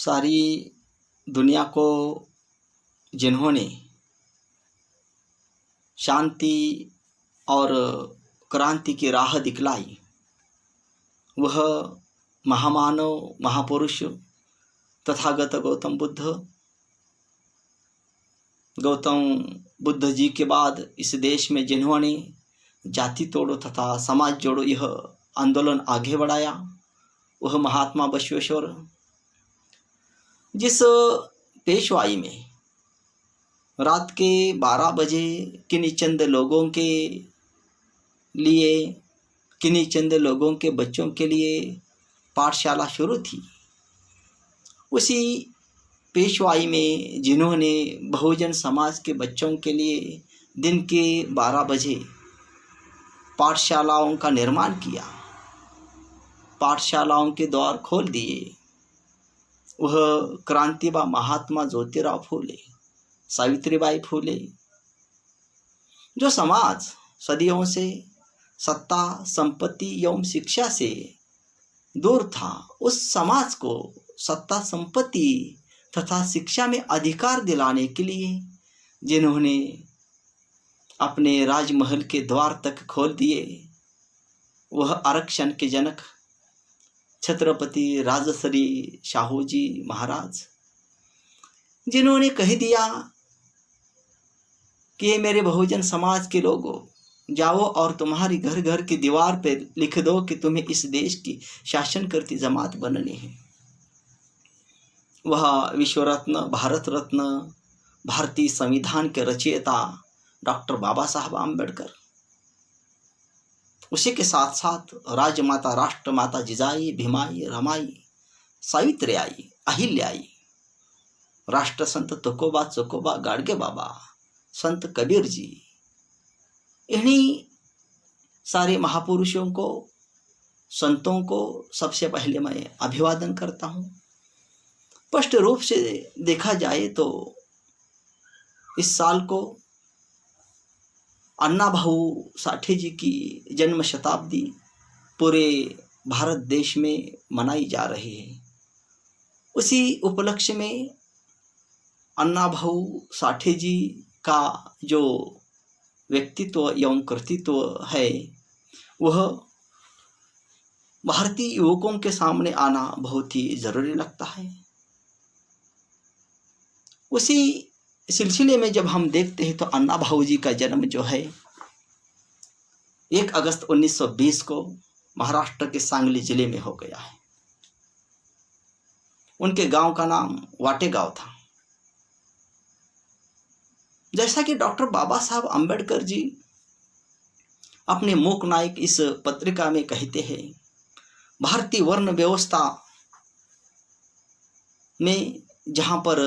सारी दुनिया को जिन्होंने शांति और क्रांति की राह दिखलाई, वह महामानव महापुरुष तथागत गौतम बुद्ध जी के बाद इस देश में जिन्होंने जाति तोड़ो तथा समाज जोड़ो यह आंदोलन आगे बढ़ाया, वह महात्मा बसवेश्वर। जिस पेशवाई में रात के 12 बजे किन्हीं चंद लोगों के लिए, किन्हीं चंद लोगों के बच्चों के लिए पाठशाला शुरू थी, उसी पेशवाई में जिन्होंने बहुजन समाज के बच्चों के लिए दिन के 12 बजे पाठशालाओं का निर्माण किया, पाठशालाओं के द्वार खोल दिए, वह क्रांतिबा महात्मा ज्योतिराव फूले, सावित्रीबाई फूले। जो समाज सदियों से सत्ता संपत्ति एवं शिक्षा से दूर था, उस समाज को सत्ता संपत्ति तथा शिक्षा में अधिकार दिलाने के लिए जिन्होंने अपने राजमहल के द्वार तक खोल दिए, वह आरक्षण के जनक छत्रपति राजश्री शाहू जी महाराज, जिन्होंने कह दिया कि मेरे बहुजन समाज के लोगों, जाओ और तुम्हारी घर घर की दीवार पे लिख दो कि तुम्हें इस देश की शासन करती जमात बननी है। वह विश्व रत्न, भारत रत्न, भारतीय संविधान के रचयिता डॉक्टर बाबा साहब आम्बेडकर, उसी के साथ साथ राजमाता राष्ट्रमाता जिजाई, भीमाई, रमाई, सावित्रीबाई, अहिल्याई, राष्ट्र संत तुकोबा चोकोबा गाडगे बाबा, संत कबीर जी, इन्हीं सारे महापुरुषों को, संतों को सबसे पहले मैं अभिवादन करता हूँ। स्पष्ट रूप से देखा जाए तो इस साल को अन्ना भाऊ साठे जी की जन्म शताब्दी पूरे भारत देश में मनाई जा रही है। उसी उपलक्ष्य में अन्ना भाऊ साठे जी का जो व्यक्तित्व एवं कृतित्व है, वह भारतीय युवकों के सामने आना बहुत ही जरूरी लगता है। उसी सिलसिले में जब हम देखते हैं तो अन्ना भाऊ जी का जन्म जो है 1 अगस्त 1920 को महाराष्ट्र के सांगली जिले में हो गया है। उनके गांव का नाम वाटेगांव था। जैसा कि डॉक्टर बाबा साहब आम्बेडकर जी अपने मूक नायक इस पत्रिका में कहते हैं, भारतीय वर्ण व्यवस्था में जहां पर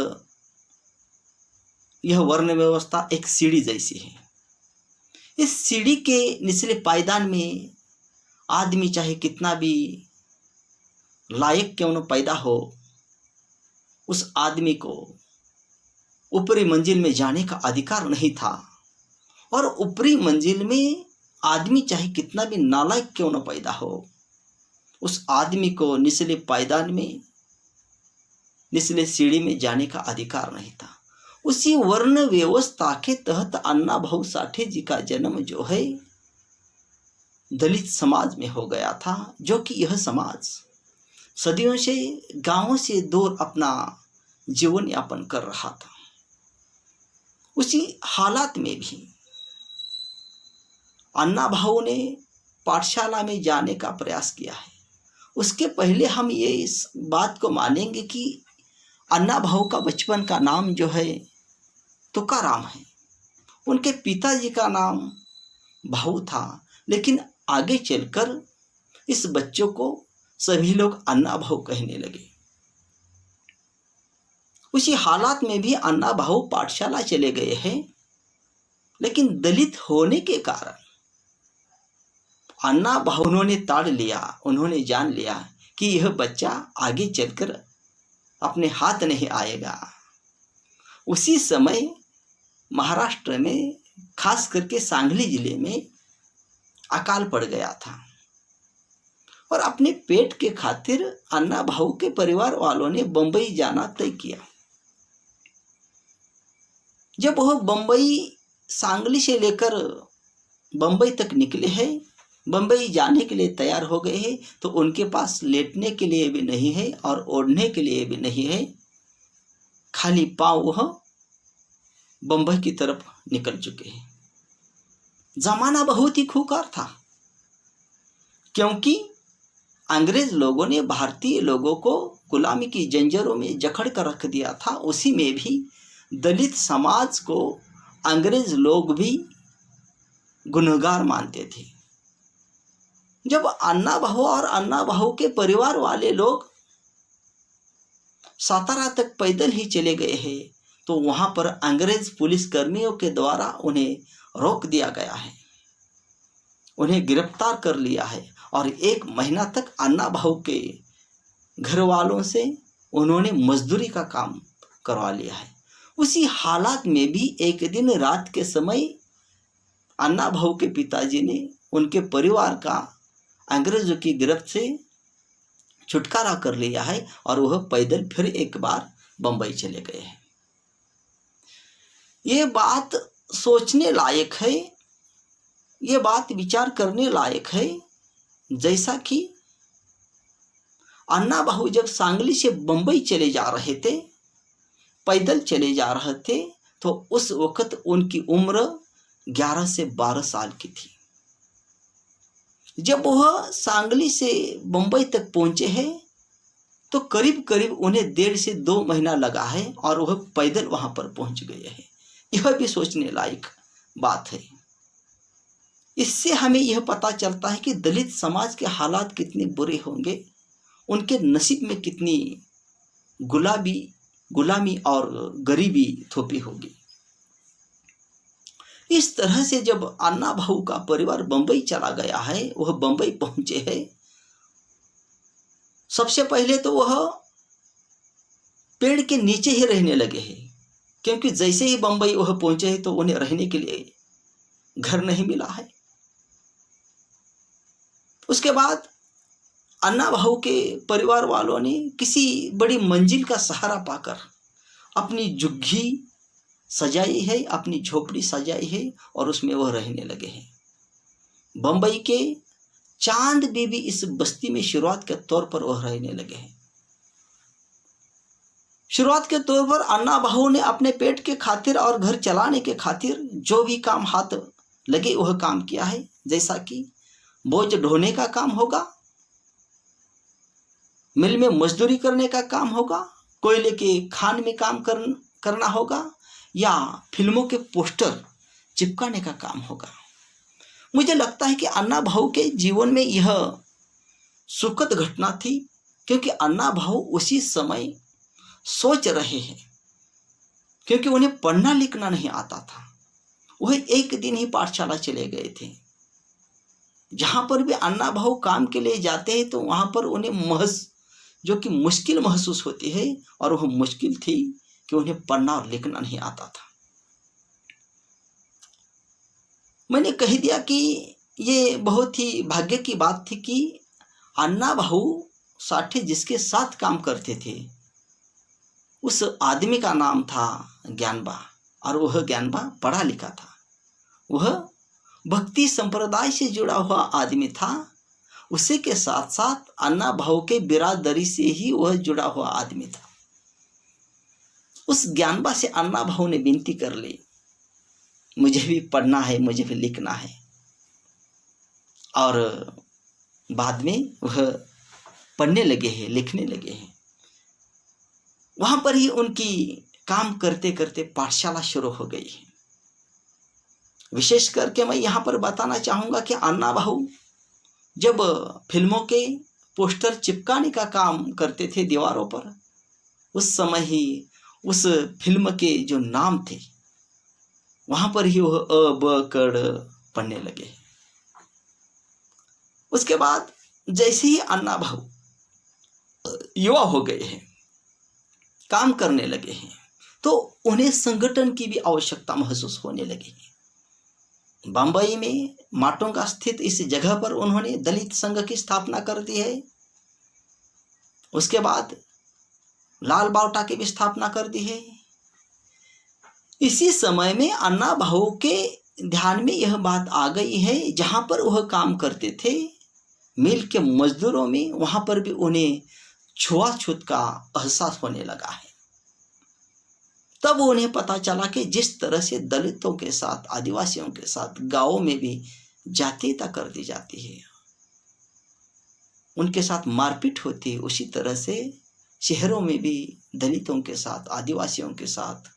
यह वर्ण व्यवस्था एक सीढ़ी जैसी है, इस सीढ़ी के निचले पायदान में आदमी चाहे कितना भी लायक क्यों न पैदा हो, उस आदमी को ऊपरी मंजिल में जाने का अधिकार नहीं था। और ऊपरी मंजिल में आदमी चाहे कितना भी नालायक क्यों न पैदा हो, उस आदमी को निचले पायदान में, निचले सीढ़ी में जाने का अधिकार नहीं था। उसी वर्ण व्यवस्था के तहत अन्ना भाऊ साठे जी का जन्म जो है दलित समाज में हो गया था, जो कि यह समाज सदियों से गांवों से दूर अपना जीवन यापन कर रहा था। उसी हालात में भी अन्ना भाऊ ने पाठशाला में जाने का प्रयास किया है। उसके पहले हम ये इस बात को मानेंगे कि अन्ना भाऊ का बचपन का नाम जो है तुकाराम है। उनके पिताजी का नाम भाऊ था, लेकिन आगे चलकर इस बच्चों को सभी लोग अन्ना भाऊ कहने लगे। उसी हालात में भी अन्ना भाऊ पाठशाला चले गए हैं, लेकिन दलित होने के कारण अन्ना भाऊ उन्होंने ताड़ लिया, उन्होंने जान लिया कि यह बच्चा आगे चलकर अपने हाथ नहीं आएगा। उसी समय महाराष्ट्र में खास करके सांगली जिले में अकाल पड़ गया था और अपने पेट के खातिर अन्ना भाऊ के परिवार वालों ने बंबई जाना तय किया। जब वह बंबई सांगली से लेकर बंबई तक निकले हैं, बंबई जाने के लिए तैयार हो गए हैं, तो उनके पास लेटने के लिए भी नहीं है और ओढ़ने के लिए भी नहीं है। खाली पांव वह बंबई की तरफ निकल चुके हैं। जमाना बहुत ही खूंखार था, क्योंकि अंग्रेज लोगों ने भारतीय लोगों को गुलामी की जंजीरों में जकड़ कर रख दिया था। उसी में भी दलित समाज को अंग्रेज लोग भी गुनहगार मानते थे। जब अन्ना भाऊ और अन्ना भाऊ के परिवार वाले लोग सातारा तक पैदल ही चले गए हैं, तो वहां पर अंग्रेज पुलिस कर्मियों के द्वारा उन्हें रोक दिया गया है, उन्हें गिरफ्तार कर लिया है और 1 महीना तक अन्ना भाऊ के घर वालों से उन्होंने मजदूरी का काम करवा लिया है। उसी हालात में भी एक दिन रात के समय अन्ना भाऊ के पिताजी ने उनके परिवार का अंग्रेजों की गिरफ्त से छुटकारा कर लिया है और वह पैदल फिर एक बार बंबई चले गए हैं। ये बात सोचने लायक है, ये बात विचार करने लायक है। जैसा कि अन्ना भाऊ जब सांगली से बंबई चले जा रहे थे, पैदल चले जा रहे थे, तो उस वक्त उनकी उम्र 11 से 12 साल की थी। जब वह सांगली से बंबई तक पहुंचे हैं, तो करीब करीब उन्हें 1.5 से 2 महीना लगा है और वह पैदल वहां पर पहुंच गए हैं। यह भी सोचने लायक बात है। इससे हमें यह पता चलता है कि दलित समाज के हालात कितने बुरे होंगे, उनके नसीब में कितनी गुलामी और गरीबी थोपी होगी। इस तरह से जब अन्ना भाऊ का परिवार बंबई चला गया है, वह बंबई पहुंचे हैं, सबसे पहले तो वह पेड़ के नीचे ही रहने लगे हैं, क्योंकि जैसे ही बंबई वह पहुंचे हैं तो उन्हें रहने के लिए घर नहीं मिला है। उसके बाद अन्ना भाऊ के परिवार वालों ने किसी बड़ी मंजिल का सहारा पाकर अपनी झुग्गी सजाई है, अपनी झोपड़ी सजाई है और उसमें वह रहने लगे हैं। बंबई के चांद बीबी इस बस्ती में शुरुआत के तौर पर वह रहने लगे हैं। शुरुआत के तौर पर अन्ना भाऊ ने अपने पेट के खातिर और घर चलाने के खातिर जो भी काम हाथ लगे वह काम किया है। जैसा कि बोझ ढोने का काम होगा, मिल में मजदूरी करने का काम होगा, कोयले के खान में काम करना होगा, या फिल्मों के पोस्टर चिपकाने का काम होगा। मुझे लगता है कि अन्ना भाऊ के जीवन में यह सुखद घटना थी, क्योंकि अन्ना भाऊ उसी समय सोच रहे हैं, क्योंकि उन्हें पढ़ना लिखना नहीं आता था। वह एक दिन ही पाठशाला चले गए थे। जहां पर भी अन्ना भाऊ काम के लिए जाते हैं तो वहां पर उन्हें जो कि मुश्किल महसूस होती है, और वह मुश्किल थी कि उन्हें पढ़ना और लिखना नहीं आता था। मैंने कह दिया कि ये बहुत ही भाग्य की बात थी कि अन्ना भाऊ साठे जिसके साथ काम करते थे, उस आदमी का नाम था ज्ञानबा, और वह ज्ञानबा पढ़ा लिखा था। वह भक्ति संप्रदाय से जुड़ा हुआ आदमी था। उसी के साथ साथ अन्ना भाऊ के बिरादरी से ही वह जुड़ा हुआ आदमी था। उस ज्ञानबा से अन्ना भाऊ ने विनती कर ली, मुझे भी पढ़ना है, मुझे भी लिखना है। और बाद में वह पढ़ने लगे हैं, लिखने लगे हैं। वहां पर ही उनकी काम करते करते पाठशाला शुरू हो गई है। विशेष करके मैं यहाँ पर बताना चाहूँगा कि अन्ना भाऊ जब फिल्मों के पोस्टर चिपकाने का काम करते थे दीवारों पर, उस समय ही उस फिल्म के जो नाम थे वहाँ पर ही वह अ ब कड़ पढ़ने लगे। उसके बाद जैसे ही अन्ना भाऊ युवा हो गए हैं, काम करने लगे हैं, तो उन्हें संगठन की भी आवश्यकता महसूस होने लगी है। बंबई में माटोंगा स्थित इस जगह पर उन्होंने दलित संघ की स्थापना कर दी है। उसके बाद लाल बावटा की भी स्थापना कर दी है। इसी समय में अन्ना भाऊ के ध्यान में यह बात आ गई है, जहां पर वह काम करते थे मिल के मजदूरों में, वहां पर भी उन्हें छुआछूत का एहसास होने लगा है। तब उन्हें पता चला कि जिस तरह से दलितों के साथ, आदिवासियों के साथ गांवों में भी जातीयता कर दी जाती है, उनके साथ मारपीट होती है, उसी तरह से शहरों में भी दलितों के साथ, आदिवासियों के साथ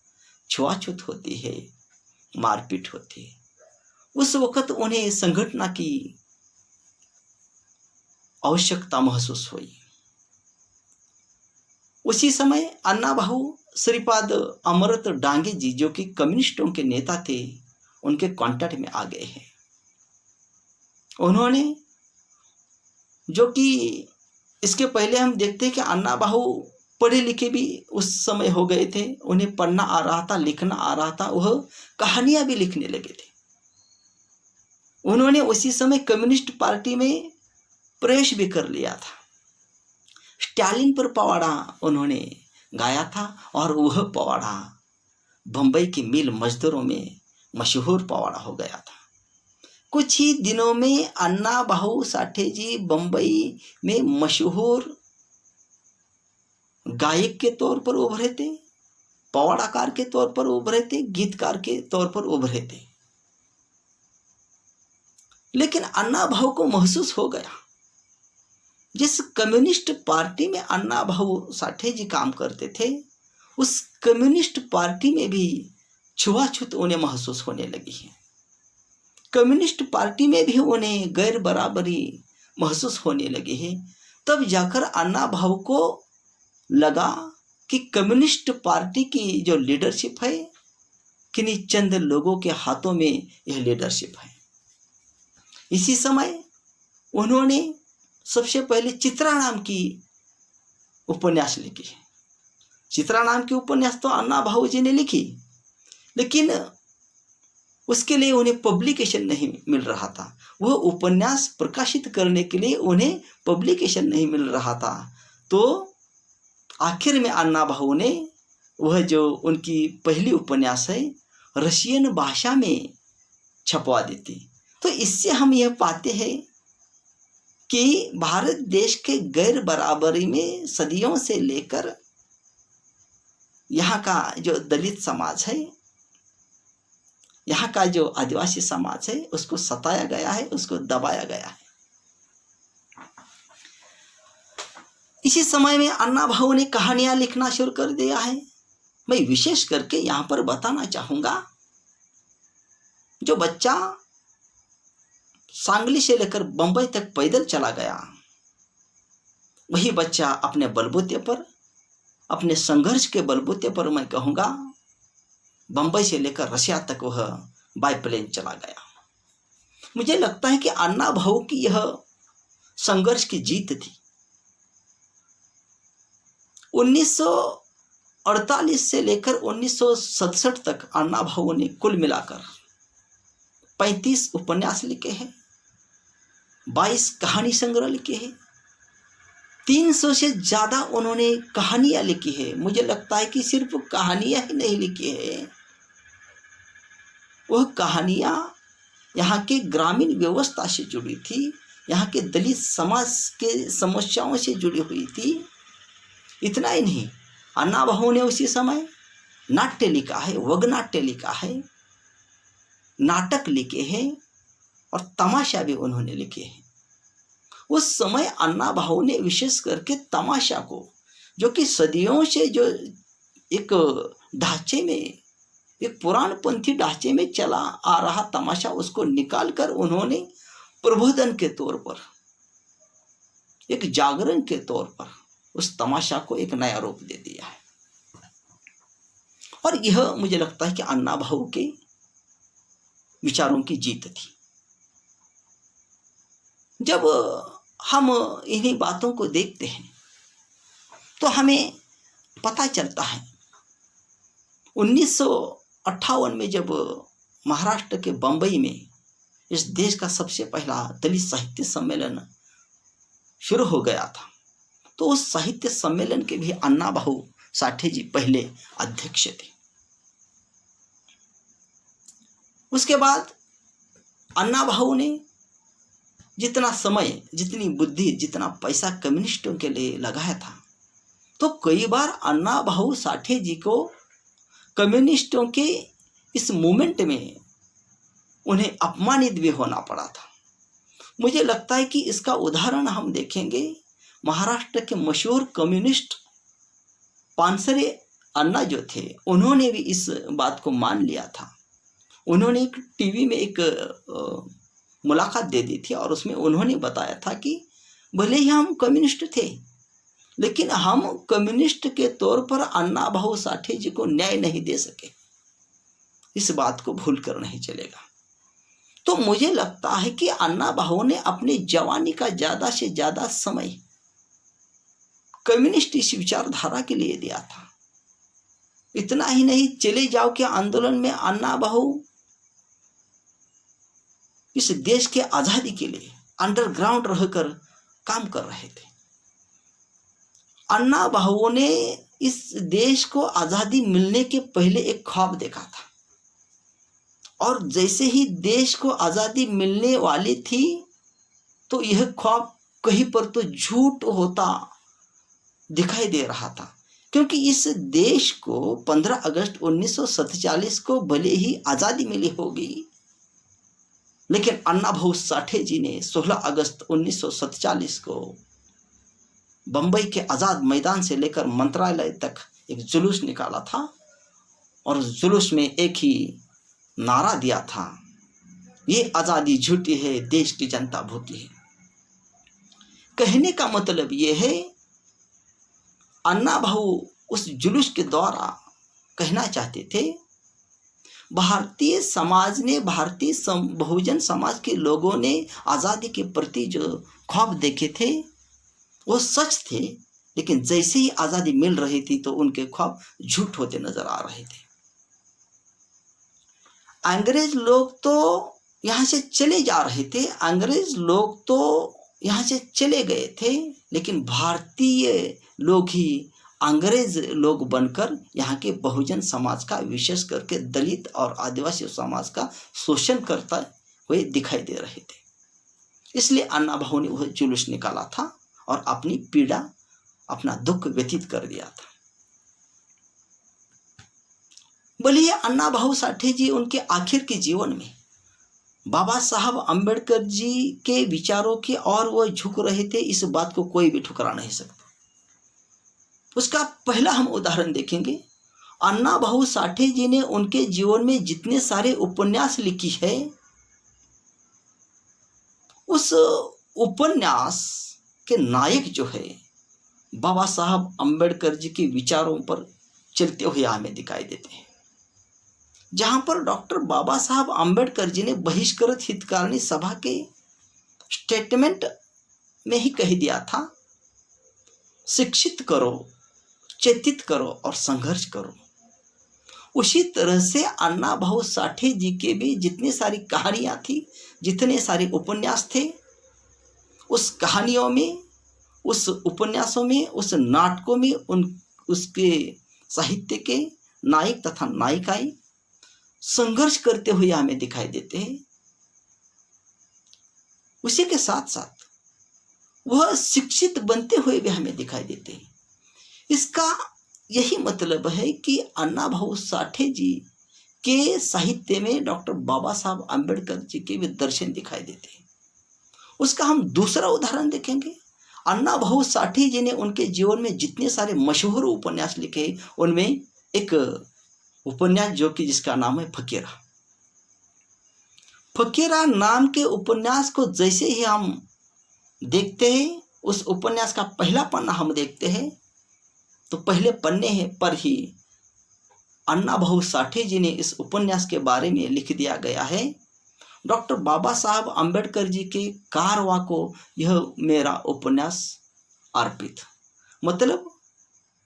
छुआछूत होती है, मारपीट होती है। उस वक्त उन्हें संगठन की आवश्यकता महसूस हुई। उसी समय अन्ना भाऊ श्रीपाद अमृत डांगे जी, जो कि कम्युनिस्टों के नेता थे, उनके कांटेक्ट में आ गए हैं। उन्होंने, जो कि इसके पहले हम देखते हैं कि अन्ना भाऊ पढ़े लिखे भी उस समय हो गए थे, उन्हें पढ़ना आ रहा था, लिखना आ रहा था, वह कहानियां भी लिखने लगे थे। उन्होंने उसी समय कम्युनिस्ट पार्टी में प्रवेश भी कर लिया था। स्टालिन पर पवाड़ा उन्होंने गाया था और वह पवाड़ा बंबई की मिल मजदूरों में मशहूर पवाड़ा हो गया था। कुछ ही दिनों में अन्ना भाऊ साठे जी बंबई में मशहूर गायक के तौर पर उभरे थे, पवाड़ाकार के तौर पर उभरे थे, गीतकार के तौर पर उभरे थे। लेकिन अन्ना भाऊ को महसूस हो गया, जिस कम्युनिस्ट पार्टी में अन्ना भाऊ साठे जी काम करते थे, उस कम्युनिस्ट पार्टी में भी छुआछूत उन्हें महसूस होने लगी है। कम्युनिस्ट पार्टी में भी उन्हें गैर बराबरी महसूस होने लगी है। तब जाकर अन्ना भाऊ को लगा कि कम्युनिस्ट पार्टी की जो लीडरशिप है, किन्हीं चंद लोगों के हाथों में यह लीडरशिप है। इसी समय उन्होंने सबसे पहले चित्रा नाम की उपन्यास लिखी है। चित्रा नाम की उपन्यास तो अन्ना भाऊ जी ने लिखी, लेकिन उसके लिए उन्हें पब्लिकेशन नहीं मिल रहा था। वह उपन्यास प्रकाशित करने के लिए उन्हें पब्लिकेशन नहीं मिल रहा था। तो आखिर में अन्ना भाऊ ने वह जो उनकी पहली उपन्यास है, रशियन भाषा में छपवा दी थी। तो इससे हम यह पाते हैं कि भारत देश के गैर बराबरी में सदियों से लेकर यहाँ का जो दलित समाज है, यहाँ का जो आदिवासी समाज है, उसको सताया गया है, उसको दबाया गया है। इसी समय में अन्ना भाऊ ने कहानियां लिखना शुरू कर दिया है। मैं विशेष करके यहाँ पर बताना चाहूँगा, जो बच्चा सांगली से लेकर बंबई तक पैदल चला गया, वही बच्चा अपने बलबूते पर, अपने संघर्ष के बलबूते पर, मैं कहूँगा बंबई से लेकर रशिया तक वह बाय प्लेन चला गया। मुझे लगता है कि अन्ना भाऊ की यह संघर्ष की जीत थी। 1948 से लेकर 1967 तक अन्ना भाऊ ने कुल मिलाकर 35 उपन्यास लिखे हैं, 22 कहानी संग्रह लिखे हैं, 300 से ज़्यादा उन्होंने कहानियाँ लिखी है। मुझे लगता है कि सिर्फ कहानियाँ ही नहीं लिखी है, वह कहानियाँ यहाँ के ग्रामीण व्यवस्था से जुड़ी थी, यहाँ के दलित समाज के समस्याओं से जुड़ी हुई थी। इतना ही नहीं, अन्ना भाऊ ने उसी समय नाट्य लिखा है, वगनाट्य लिखा है, नाटक लिखे हैं और तमाशा भी उन्होंने लिखे हैं। उस समय अन्ना भाऊ ने विशेष करके तमाशा को, जो कि सदियों से जो एक ढांचे में, एक पुराणपंथी ढांचे में चला आ रहा तमाशा, उसको निकालकर उन्होंने प्रबोधन के तौर पर, एक जागरण के तौर पर उस तमाशा को एक नया रूप दे दिया है। और यह मुझे लगता है कि अन्ना भाऊ के विचारों की जीत थी। जब हम इन्हीं बातों को देखते हैं तो हमें पता चलता है 1958 में जब महाराष्ट्र के बंबई में इस देश का सबसे पहला दलित साहित्य सम्मेलन शुरू हो गया था। तो उस साहित्य सम्मेलन के भी अन्ना भाऊ साठे जी पहले अध्यक्ष थे। उसके बाद अन्ना भाऊ ने जितना समय, जितनी बुद्धि, जितना पैसा कम्युनिस्टों के लिए लगाया था, तो कई बार अन्ना भाऊ साठे जी को कम्युनिस्टों के इस मूवमेंट में उन्हें अपमानित भी होना पड़ा था। मुझे लगता है कि इसका उदाहरण हम देखेंगे, महाराष्ट्र के मशहूर कम्युनिस्ट पानसरे अन्ना जो थे, उन्होंने भी इस बात को मान लिया था। उन्होंने एक टीवी में एक मुलाकात दे दी थी और उसमें उन्होंने बताया था कि भले ही हम कम्युनिस्ट थे, लेकिन हम कम्युनिस्ट के तौर पर अन्ना भाऊ साठे जी को न्याय नहीं दे सके। इस बात को भूल कर नहीं चलेगा। तो मुझे लगता है कि अन्ना भाऊ ने अपनी जवानी का ज़्यादा से ज़्यादा समय कम्युनिस्ट इस विचारधारा के लिए दिया था। इतना ही नहीं, चले जाओ के आंदोलन में अन्ना भाऊ इस देश के आज़ादी के लिए अंडरग्राउंड रहकर काम कर रहे थे। अन्ना भाऊ ने इस देश को आज़ादी मिलने के पहले एक ख्वाब देखा था, और जैसे ही देश को आज़ादी मिलने वाली थी तो यह ख्वाब कहीं पर तो झूठ होता दिखाई दे रहा था, क्योंकि इस देश को 15 अगस्त 1947 को भले ही आज़ादी मिली होगी, लेकिन अन्ना भाऊ साठे जी ने 16 अगस्त 1947 को बंबई के आज़ाद मैदान से लेकर मंत्रालय तक एक जुलूस निकाला था, और उस जुलूस में एक ही नारा दिया था, ये आज़ादी झूठी है, देश की जनता भूखी है। कहने का मतलब ये है, अन्ना भाऊ उस जुलूस के द्वारा कहना चाहते थे, भारतीय समाज ने, भारतीय बहुजन समाज के लोगों ने आज़ादी के प्रति जो ख्वाब देखे थे वो सच थे, लेकिन जैसे ही आज़ादी मिल रही थी तो उनके ख्वाब झूठ होते नजर आ रहे थे। अंग्रेज लोग तो यहाँ से चले जा रहे थे, अंग्रेज लोग तो यहाँ से चले गए थे, लेकिन भारतीय लोग ही अंग्रेज लोग बनकर यहाँ के बहुजन समाज का, विशेष करके दलित और आदिवासी समाज का शोषण करता हुए दिखाई दे रहे थे। इसलिए अन्ना भाऊ ने वह जुलूस निकाला था और अपनी पीड़ा, अपना दुख व्यतीत कर दिया था। बोलिए, अन्ना भाऊ साठे जी उनके आखिर के जीवन में बाबा साहब अंबेडकर जी के विचारों की और वो झुक रहे थे, इस बात को कोई भी ठुकरा नहीं सकता। उसका पहला हम उदाहरण देखेंगे। अन्ना भाऊ साठे जी ने उनके जीवन में जितने सारे उपन्यास लिखी है, उस उपन्यास के नायक जो है बाबा साहब अंबेडकर जी के विचारों पर चलते हुए हमें दिखाई देते हैं। जहां पर डॉक्टर बाबा साहब अंबेडकर जी ने बहिष्कृत हितकारिणी सभा के स्टेटमेंट में ही कह दिया था, शिक्षित करो, चेतित करो और संघर्ष करो। उसी तरह से अन्ना भाऊ साठे जी के भी जितनी सारी कहानियां थी, जितने सारे उपन्यास थे, उस कहानियों में, उस उपन्यासों में, उस नाटकों में उसके साहित्य के नायक तथा नायिकाएं संघर्ष करते हुए हमें दिखाई देते हैं। उसी के साथ साथ वह शिक्षित बनते हुए भी हमें दिखाई देते हैं। इसका यही मतलब है कि अन्ना भाऊ साठे जी के साहित्य में डॉक्टर बाबा साहब अंबेडकर जी के भी दर्शन दिखाई देते हैं। उसका हम दूसरा उदाहरण देखेंगे। अन्ना भाऊ साठे जी ने उनके जीवन में जितने सारे मशहूर उपन्यास लिखे, उनमें एक उपन्यास जो कि जिसका नाम है फकीरा। फकीरा नाम के उपन्यास को जैसे ही हम देखते हैं, उस उपन्यास का पहला पन्ना हम देखते हैं, तो पहले पन्ने पर ही अन्ना भाऊ साठे जी ने इस उपन्यास के बारे में लिख दिया गया है, डॉक्टर बाबा साहब अंबेडकर जी के कारवां को यह मेरा उपन्यास अर्पित। मतलब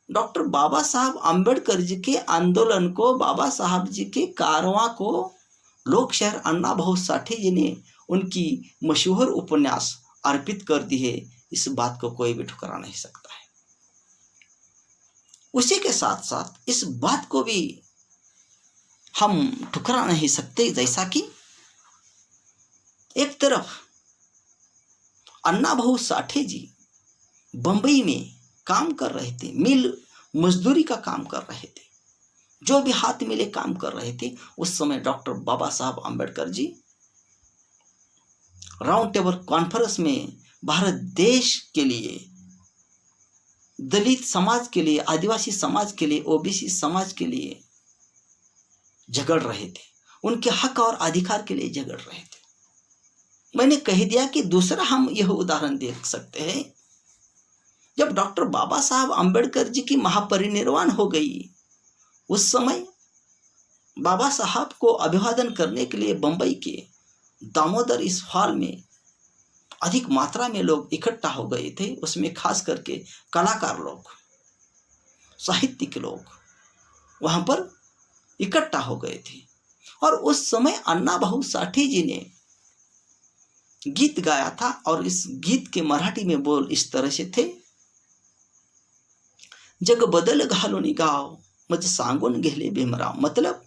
डॉक्टर बाबा साहब अंबेडकर जी के आंदोलन को, बाबा साहब जी के कारवां को लोक शायर अन्ना भाऊ साठे जी ने उनकी मशहूर उपन्यास अर्पित कर दी है, इस बात को कोई भी ठुकरा नहीं सकता है। उसी के साथ साथ इस बात को भी हम ठुकरा नहीं सकते, जैसा कि एक तरफ अन्ना भाऊ साठे जी बंबई में काम कर रहे थे, मिल मजदूरी का काम कर रहे थे, जो भी हाथ मिले काम कर रहे थे। उस समय डॉक्टर बाबा साहब आम्बेडकर जी राउंड टेबल कॉन्फ्रेंस में भारत देश के लिए, दलित समाज के लिए, आदिवासी समाज के लिए, ओबीसी समाज के लिए झगड़ रहे थे, उनके हक और अधिकार के लिए झगड़ रहे थे। मैंने कह दिया कि दूसरा हम यह उदाहरण देख सकते हैं, जब डॉक्टर बाबा साहब आम्बेडकर जी की महापरिनिर्वाण हो गई, उस समय बाबा साहब को अभिवादन करने के लिए बंबई के दामोदर इस हॉल में अधिक मात्रा में लोग इकट्ठा हो गए थे। उसमें खास करके कलाकार लोग, साहित्यिक लोग वहां पर इकट्ठा हो गए थे। और उस समय अन्ना भाऊ साठे जी ने गीत गाया था, और इस गीत के मराठी में बोल इस तरह से थे, जग बदल घालून गाव मुझे सांगून गेले भीमराव। मतलब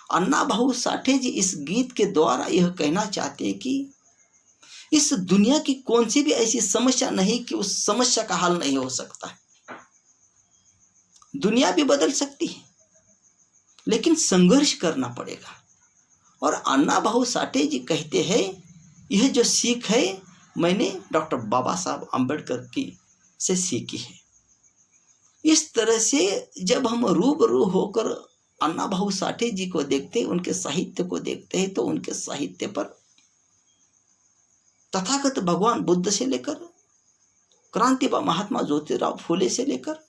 अन्ना भाऊ साठे जी इस गीत के द्वारा यह कहना चाहते हैं कि इस दुनिया की कौन सी भी ऐसी समस्या नहीं कि उस समस्या का हल नहीं हो सकता है। दुनिया भी बदल सकती है, लेकिन संघर्ष करना पड़ेगा। और अन्ना भाऊ साठे जी कहते हैं, यह जो सीख है मैंने डॉक्टर बाबा साहब आम्बेडकर की से सीखी है। इस तरह से जब हम रूबरू होकर अन्ना भाऊ साठे जी को देखते हैं, उनके साहित्य को देखते हैं, तो उनके साहित्य पर तथागत भगवान बुद्ध से लेकर क्रांतिबा महात्मा ज्योतिराव फुले से लेकर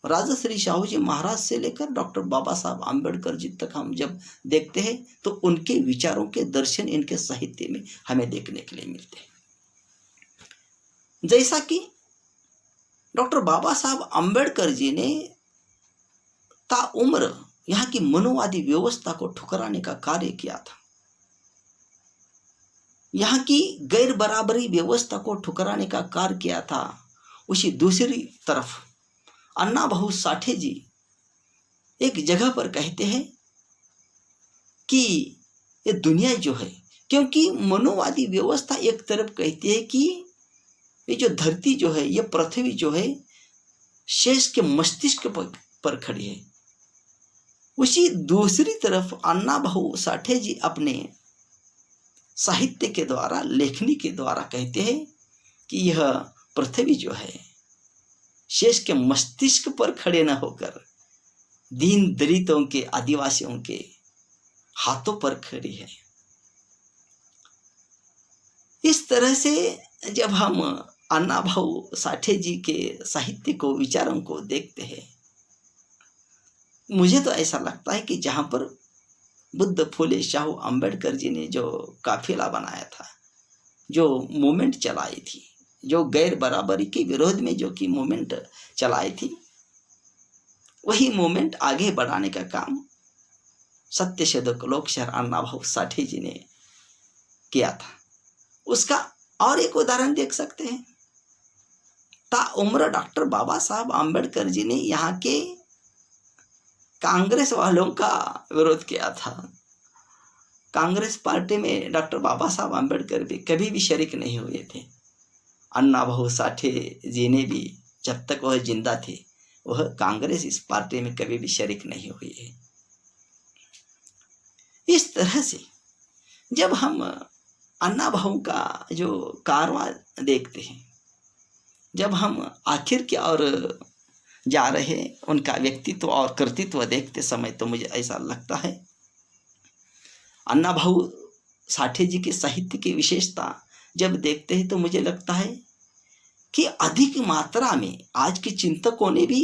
राजश्री शाहू जी महाराज से लेकर डॉक्टर बाबा साहब आम्बेडकर जी तक हम जब देखते हैं, तो उनके विचारों के दर्शन इनके साहित्य में हमें देखने के लिए मिलते हैं। जैसा कि डॉक्टर बाबा साहब आम्बेडकर जी ने ताउम्र यहाँ की मनोवादी व्यवस्था को ठुकराने का कार्य किया था, यहाँ की गैर बराबरी व्यवस्था को ठुकराने का कार्य किया था, उसी दूसरी तरफ अन्ना भाऊ साठे जी एक जगह पर कहते हैं कि ये दुनिया जो है, क्योंकि मनोवादी व्यवस्था एक तरफ कहती है कि ये जो धरती जो है, ये पृथ्वी जो है, शेष के मस्तिष्क पर खड़ी है। उसी दूसरी तरफ अन्ना भाऊ साठे जी अपने साहित्य के द्वारा, लेखनी के द्वारा कहते हैं कि यह पृथ्वी जो है, शेष के मस्तिष्क पर खड़े न होकर दीन दलितों के, आदिवासियों के हाथों पर खड़ी है। इस तरह से जब हम अन्ना भाऊ साठे जी के साहित्य को, विचारों को देखते हैं, मुझे तो ऐसा लगता है कि जहाँ पर बुद्ध, फुले, शाहू, आम्बेडकर जी ने जो काफिला बनाया था, जो मूवमेंट चलाई थी, जो गैर बराबरी के विरोध में जो कि मूवमेंट चलाई थी, वही मूवमेंट आगे बढ़ाने का काम सत्य शोधक लोक शायर अन्ना भाऊ साठे जी ने किया था। उसका और एक उदाहरण देख सकते हैं। ताउम्र डॉक्टर बाबा साहब आम्बेडकर जी ने यहाँ के कांग्रेस वालों का विरोध किया था। कांग्रेस पार्टी में डॉक्टर बाबा साहब आम्बेडकर भी कभी भी शरीक नहीं हुए थे। अन्ना भाऊ साठे जी ने भी जब तक वह जिंदा थे, वह कांग्रेस इस पार्टी में कभी भी शरीक नहीं हुई है। इस तरह से जब हम अन्ना भाऊ का जो कारवां देखते हैं, जब हम आखिर की ओर जा रहे उनका व्यक्तित्व और कृतित्व देखते समय, तो मुझे ऐसा लगता है अन्ना भाऊ साठे जी के साहित्य की विशेषता जब देखते हैं, तो मुझे लगता है कि अधिक मात्रा में आज के चिंतकों ने भी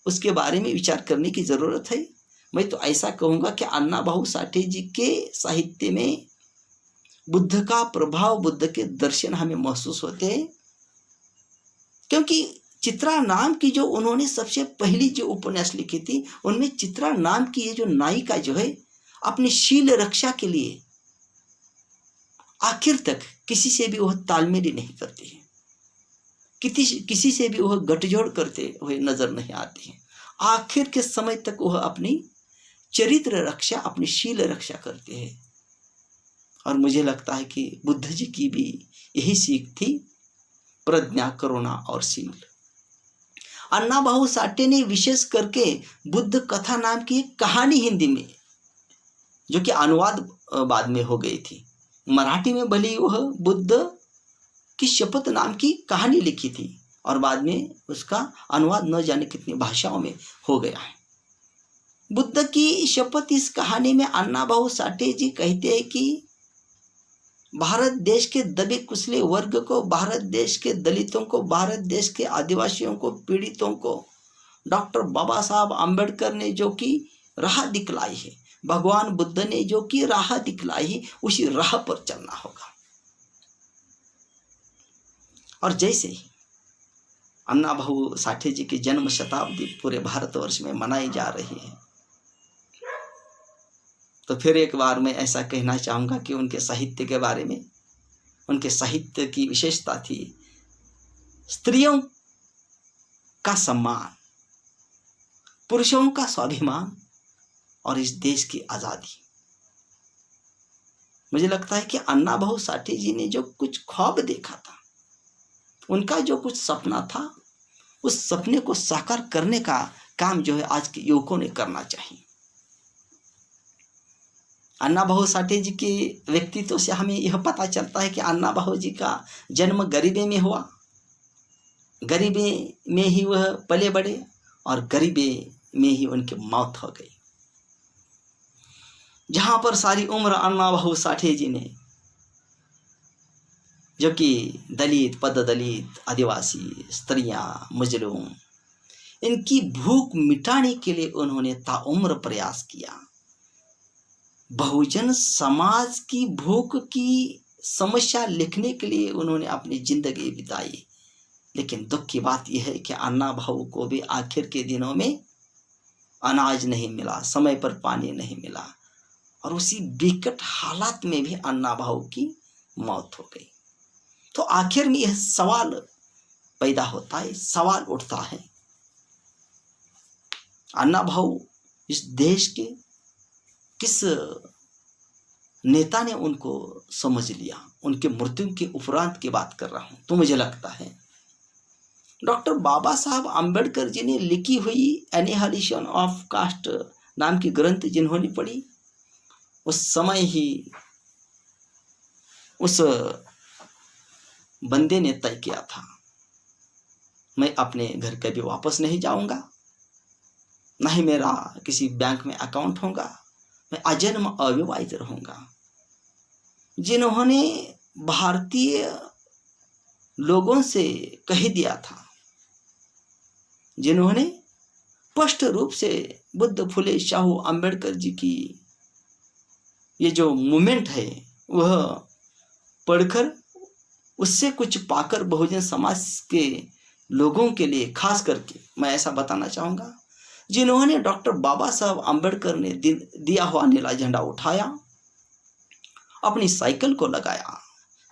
उसके बारे में विचार करने की ज़रूरत है। मैं तो ऐसा कहूँगा कि अन्ना भाऊ साठे जी के साहित्य में बुद्ध का प्रभाव, बुद्ध के दर्शन हमें महसूस होते हैं, क्योंकि चित्रा नाम की जो उन्होंने सबसे पहली जो उपन्यास लिखी थी, उनमें चित्रा नाम की ये जो नायिका जो है, अपनी शील रक्षा के लिए आखिर तक किसी से भी वह तालमेल नहीं करते हैं, किसी से भी वह गठजोड़ करते हुए नजर नहीं आते हैं। आखिर के समय तक वह अपनी चरित्र रक्षा, अपनी शील रक्षा करते हैं। और मुझे लगता है कि बुद्ध जी की भी यही सीख थी, प्रज्ञा, करुणा और शील। अन्ना भाऊ साठे ने विशेष करके बुद्ध कथा नाम की एक कहानी हिंदी में, जो कि अनुवाद बाद में हो गई थी, मराठी में भले वह बुद्ध की शपथ नाम की कहानी लिखी थी और बाद में उसका अनुवाद न जाने कितनी भाषाओं में हो गया है। बुद्ध की शपथ इस कहानी में अन्ना भाऊ साठे जी कहते हैं कि भारत देश के दबे कुचले वर्ग को, भारत देश के दलितों को, भारत देश के आदिवासियों को, पीड़ितों को डॉक्टर बाबा साहब आम्बेडकर ने जो कि राह दिखलाई है, भगवान बुद्ध ने जो कि राह दिखलाई है, उसी राह पर चलना होगा। और जैसे ही अन्ना भाऊ साठे जी की जन्म शताब्दी पूरे भारतवर्ष में मनाई जा रही है, तो फिर एक बार मैं ऐसा कहना चाहूँगा कि उनके साहित्य के बारे में। उनके साहित्य की विशेषता थी स्त्रियों का सम्मान, पुरुषों का स्वाभिमान और इस देश की आज़ादी। मुझे लगता है कि अन्ना भाऊ साठे जी ने जो कुछ ख्वाब देखा था, उनका जो कुछ सपना था, उस सपने को साकार करने का काम जो है आज के युवकों ने करना चाहिए। अन्ना भाऊ साठे जी के व्यक्तित्व से हमें यह पता चलता है कि अन्ना भाऊ जी का जन्म गरीबी में हुआ, गरीबी में ही वह पले बढ़े और गरीबी में ही उनकी मौत हो गई। जहां पर सारी उम्र अन्ना भाऊ साठे जी ने, जो कि दलित, पददलित, आदिवासी, स्त्रियां, मजलूम, इनकी भूख मिटाने के लिए उन्होंने ताउम्र प्रयास किया। बहुजन समाज की भूख की समस्या लिखने के लिए उन्होंने अपनी जिंदगी बिताई। लेकिन दुख की बात यह है कि अन्ना भाऊ को भी आखिर के दिनों में अनाज नहीं मिला, समय पर पानी नहीं मिला और उसी विकट हालात में भी अन्ना भाऊ की मौत हो गई। तो आखिर में यह सवाल पैदा होता है, सवाल उठता है, अन्ना भाऊ इस देश के किस नेता ने उनको समझ लिया? उनके मृत्यु के उपरांत की बात कर रहा हूं। तो मुझे लगता है डॉक्टर बाबा साहब आम्बेडकर जी ने लिखी हुई एनिहिलेशन ऑफ कास्ट नाम की ग्रंथ जिन्होंने पढ़ी, उस समय ही उस बंदे ने तय किया था, मैं अपने घर कभी वापस नहीं जाऊंगा, न ही मेरा किसी बैंक में अकाउंट होगा, मैं आजन्म अविवाहित रहूंगा। जिन्होंने भारतीय लोगों से कह दिया था, जिन्होंने स्पष्ट रूप से बुद्ध, फुले, शाहू, अंबेडकर जी की ये जो मूवमेंट है वह पढ़कर उससे कुछ पाकर बहुजन समाज के लोगों के लिए खास करके मैं ऐसा बताना चाहूँगा, जिन्होंने डॉक्टर बाबा साहब आम्बेडकर ने दिया हुआ नीला झंडा उठाया, अपनी साइकिल को लगाया,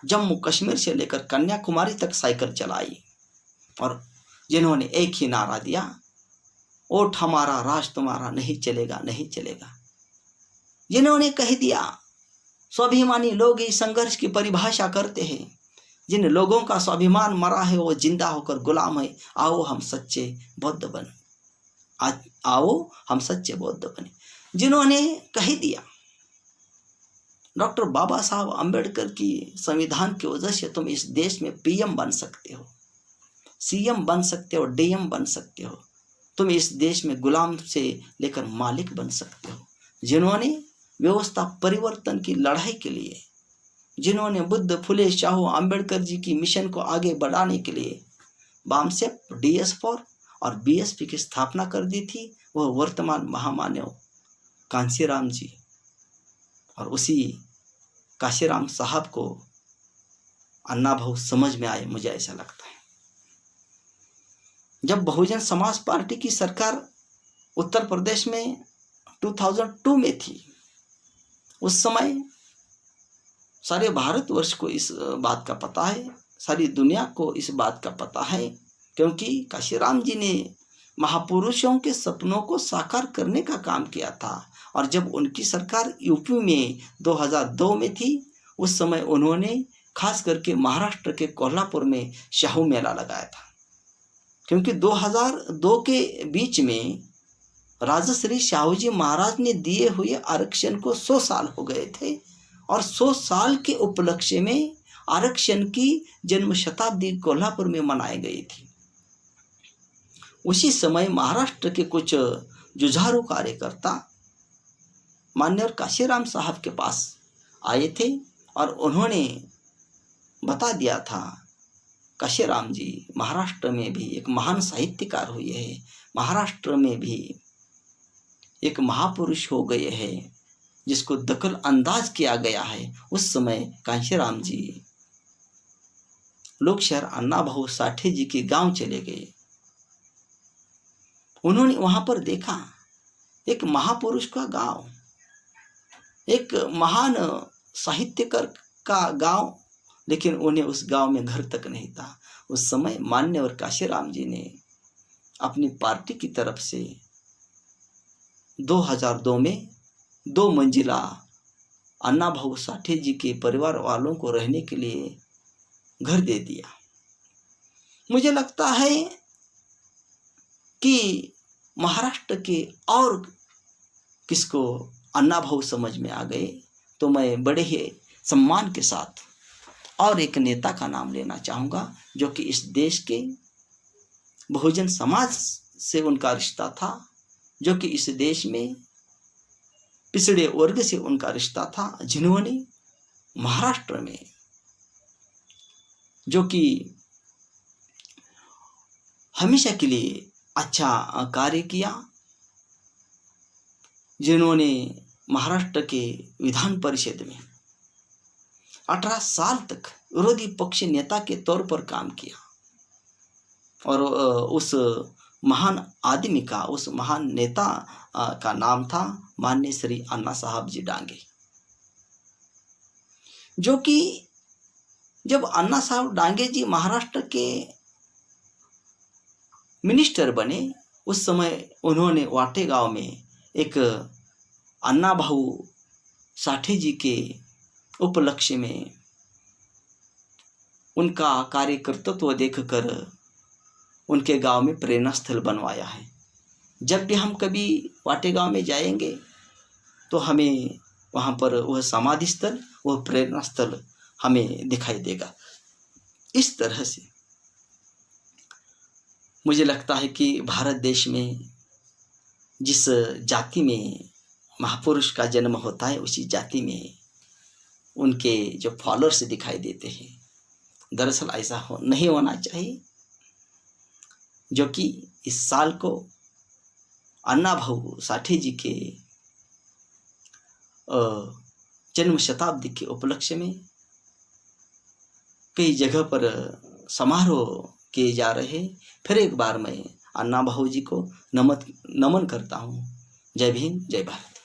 जम्मू कश्मीर से लेकर कन्याकुमारी तक साइकिल चलाई और जिन्होंने एक ही नारा दिया, वोट हमारा, राज तुम्हारा, नहीं चलेगा, नहीं चलेगा। जिन्होंने कह दिया, स्वाभिमानी लोग इस संघर्ष की परिभाषा करते हैं, जिन लोगों का स्वाभिमान मरा है वो जिंदा होकर गुलाम है, आओ हम सच्चे बौद्ध बने, आओ हम सच्चे बौद्ध बने। जिन्होंने कह दिया, डॉक्टर बाबा साहब आम्बेडकर की संविधान की वजह से तुम इस देश में पीएम बन सकते हो, सीएम बन सकते हो, डीएम बन सकते हो, तुम इस देश में गुलाम से लेकर मालिक बन सकते हो। जिन्होंने व्यवस्था परिवर्तन की लड़ाई के लिए, जिन्होंने बुद्ध, फुले, शाहू, आम्बेडकर जी की मिशन को आगे बढ़ाने के लिए बामसेप, DS4 और बीएसपी की स्थापना कर दी थी, वह वर्तमान महामानव कांशीराम जी, और उसी कांशीराम साहब को अन्ना भाऊ समझ में आए, मुझे ऐसा लगता है। जब बहुजन समाज पार्टी की सरकार उत्तर प्रदेश में 2002 में थी, उस समय सारे भारतवर्ष को इस बात का पता है, सारी दुनिया को इस बात का पता है, क्योंकि काशीराम जी ने महापुरुषों के सपनों को साकार करने का काम किया था। और जब उनकी सरकार यूपी में 2002 में थी, उस समय उन्होंने खास करके महाराष्ट्र के कोल्हापुर में शाहू मेला लगाया था, क्योंकि 2002 के बीच में राजश्री शाहू जी महाराज ने दिए हुए आरक्षण को 100 साल हो गए थे, और 100 साल के उपलक्ष्य में आरक्षण की जन्म शताब्दी कोल्हापुर में मनाई गई थी। उसी समय महाराष्ट्र के कुछ जुझारू कार्यकर्ता माननीय काशीराम साहब के पास आए थे और उन्होंने बता दिया था, काशीराम जी महाराष्ट्र में भी एक महान साहित्यकार हुए हैं, महाराष्ट्र में भी एक महापुरुष हो गए हैं जिसको दखल अंदाज किया गया है। उस समय काशीराम जी लोकशहर अन्नाभाऊ साठे जी के गांव चले गए। उन्होंने वहां पर देखा एक महापुरुष का गांव, एक महान साहित्यकार का गांव, लेकिन उन्हें उस गांव में घर तक नहीं था। उस समय मान्यवर काशीराम जी ने अपनी पार्टी की तरफ से 2002 में 2 मंजिला अन्नाभाऊ साठे जी के परिवार वालों को रहने के लिए घर दे दिया। मुझे लगता है कि महाराष्ट्र के और किसको अन्नाभाऊ समझ में आ गए तो मैं बड़े ही सम्मान के साथ और एक नेता का नाम लेना चाहूँगा, जो कि इस देश के बहुजन समाज से उनका रिश्ता था, जो कि इस देश में पिछड़े वर्ग से उनका रिश्ता था, जिन्होंने महाराष्ट्र में जो कि हमेशा के लिए अच्छा कार्य किया, जिन्होंने महाराष्ट्र के विधान परिषद में 18 साल तक विरोधी पक्ष नेता के तौर पर काम किया, और उस महान आदमी का, उस महान नेता का नाम था माननीय श्री अन्ना साहब जी डांगे, जो कि जब अन्ना साहब डांगे जी महाराष्ट्र के मिनिस्टर बने, उस समय उन्होंने वाटे गांव में एक अन्नाभाऊ साठे जी के उपलक्ष्य में उनका कार्यकर्तृत्व देखकर उनके गांव में प्रेरणा स्थल बनवाया है। जब भी हम कभी वाटे गांव में जाएंगे तो हमें वहां पर वह समाधि स्थल, वह प्रेरणा स्थल हमें दिखाई देगा। इस तरह से मुझे लगता है कि भारत देश में जिस जाति में महापुरुष का जन्म होता है, उसी जाति में उनके जो फॉलोअर्स दिखाई देते हैं। दरअसल ऐसा नहीं होना चाहिए, जो कि इस साल को अन्नाभाऊ साठे जी के जन्म शताब्दी के उपलक्ष्य में कई जगह पर समारोह किए जा रहे। फिर एक बार मैं अन्नाभाऊ जी को नमन करता हूँ। जय भीम, जय भारत।